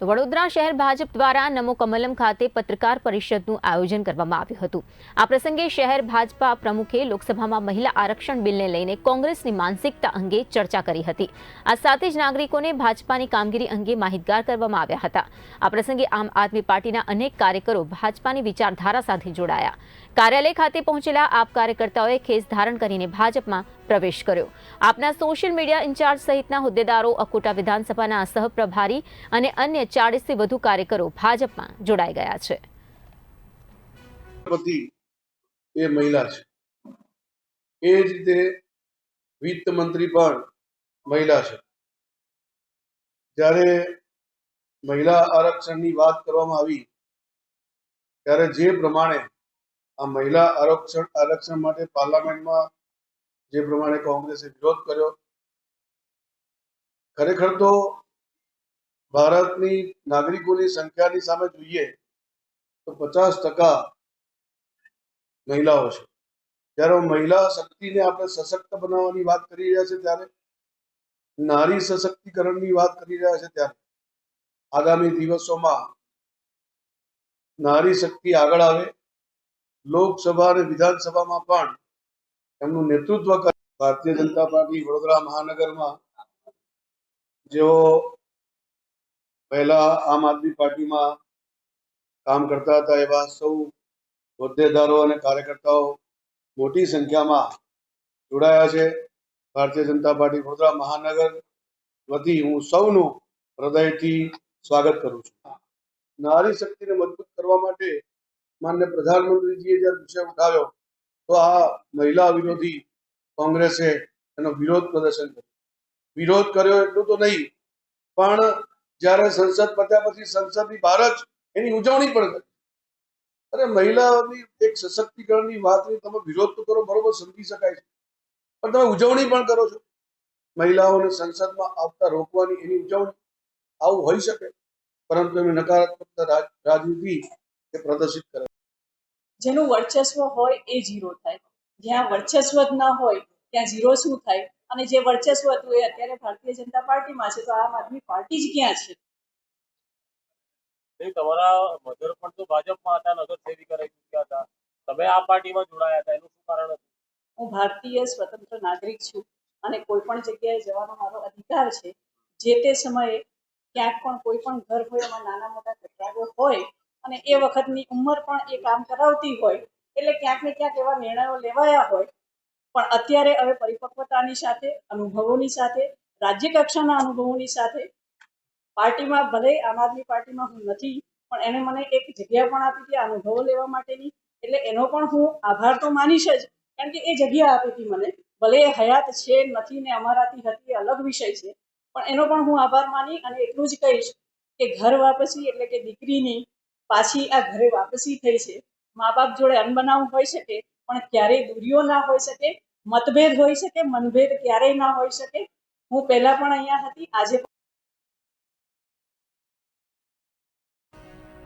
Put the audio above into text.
તો વડોદરા શહેર ભાજપ દ્વારા નમો કમલમ ખાતે પત્રકાર પરિષદનું આયોજન કરવામાં આવ્યું હતું। આ પ્રસંગે શહેર ભાજપા પ્રમુખે લોકસભામાં મહિલા આરક્ષણ બિલને લઈને કોંગ્રેસની માનસિકતા અંગે ચર્ચા કરી હતી। આ સાથે જ નાગરિકોને ભાજપાની કામગીરી અંગે માહિતગાર કરવામાં આવ્યા હતા। આ પ્રસંગે આમ આદમી પાર્ટીના અનેક કાર્યકરો ભાજપાની વિચારધારા સાથે જોડાયા। કાર્યાલય ખાતે પહોંચેલા આપ કાર્યકર્તાઓએ ખેસ ધારણ કરીને ભાજપમાં પ્રવેશ કર્યો। આપના સોશિયલ મીડિયા ઇન્ચાર્જ સહિતના હોદ્દેદારો, અકોટા વિધાનસભાના સહપ્રભારી અને અન્ય 40 થી વધુ કાર્યકરો ભાજપમાં જોડાઈ ગયા છે। એ મહિલા છે, એ જ રીતે વિત્ત મંત્રી પણ મહિલા છે। જ્યારે મહિલા આરક્ષણની વાત કરવામાં આવી ત્યારે જે પ્રમાણે આ મહિલા આરક્ષણ માટે પાર્લામેન્ટમાં જે પ્રમાણે કોંગ્રેસે વિરોધ કર્યો, ખરેખર તો ભારતની નાગરિકોની સંખ્યાની સામે જોઈએ તો 50% મહિલાઓ છે। જ્યારે મહિલા શક્તિને આપણે સશક્ત બનાવવાની વાત કરી રહ્યા છે, ત્યારે નારી સશક્તિકરણની વાત કરી રહ્યા છે, ત્યારે આગામી દિવસોમાં નારી શક્તિ આગળ આવે, લોકસભા અને વિધાનસભામાં પણ એમનું નેતૃત્વ કરે। ભારતીય જનતા પાર્ટી વડોદરા મહાનગરમાં જેઓ પહેલા આમ આદમી પાર્ટીમાં કામ કરતા હતા એવા સૌ હોદ્દેદારો અને કાર્યકર્તાઓ મોટી સંખ્યામાં જોડાયા છે। ભારતીય જનતા પાર્ટી વડોદરા મહાનગર વતી હું સૌનું હૃદયથી સ્વાગત કરું છું। નારી શક્તિને મજબૂત કરવા માટે માન્ય પ્રધાનમંત્રીજીએ જ્યારે વિષય ઉઠાવ્યો તો આ મહિલા વિરોધી કોંગ્રેસે એનો વિરોધ પ્રદર્શન કર્યો। વિરોધ કર્યો એટલું તો નહીં, પણ જ્યારે સંસદ પત્યા પછી સંસદની બહાર જ એની ઉજવણી પણ કરી। અરે મહિલાઓની એક સશક્તિકરણની વાતની તમે વિરોધ તો કરો, બરોબર, સમજી શકાય છે, પણ તમે ઉજવણી પણ કરો છો। મહિલાઓને સંસદમાં આવતા રોકવાની એની ઉજવણી, આવું હોઈ શકે? પરંતુ એની નકારાત્મક રાજનીતિ એ પ્રદર્શિત કરે। જેનું વર્ચસ્વ હોય એ ઝીરો થાય, જ્યાં વર્ચસ્વ જ ના હોય ત્યાં ઝીરો શું થાય? અને જે વર્ચસ્વ હતું એ અત્યારે ભારતીય જનતા પાર્ટીમાં છે, તો આમ આદમી પાર્ટી જ ક્યાં છે? તમારા મધર પણ તો ભાજપમાં હતા, નગર સેવિકા રહી ચૂક્યા હતા, તમે આ પાર્ટીમાં જોડાયા હતા, એનું શું કારણ હતું? હું ભારતીય સ્વતંત્ર નાગરિક છું અને કોઈ પણ જગ્યાએ જવાનો મારો અધિકાર છે। જે તે સમયે ક્યાંક પણ કોઈ પણ ઘર હોય એમાં નાના મોટા તકરારો હોય અને એ વખતની ઉંમર પણ એ કામ કરાવતી હોય, એટલે ક્યાંક ને ક્યાંક એવા નિર્ણયો લેવાયા હોય। પણ અત્યારે હવે પરિપક્વતાની સાથે, અનુભવોની સાથે, રાજ્ય કક્ષાના અનુભવોની સાથે પાર્ટીમાં, ભલે આમ આદમી પાર્ટીમાં હું નથી, પણ એને મને એક જગ્યા પણ આપી હતી અનુભવો લેવા માટેની, એટલે એનો પણ હું આભાર તો માનીશ જ, કારણ કે એ જગ્યા આપી હતી મને। ભલે હયાત છે નથી ને અમારાથી હતી અલગ વિષય છે, પણ એનો પણ હું આભાર માની અને એટલું જ કહીશ કે ઘર વાપસી એટલે કે દીકરીની પાછી આ ઘરે વાપસી થઈ છે। મા બાપ જોડે અનબનાવ હોઈ શકે, પણ ક્યારેય દૂરીઓ ના હોઈ શકે, મતભેદ હોઈ શકે, મનભેદ ક્યારેય ના હોઈ શકે। હું પહેલા પણ અહીંયા હતી, આજે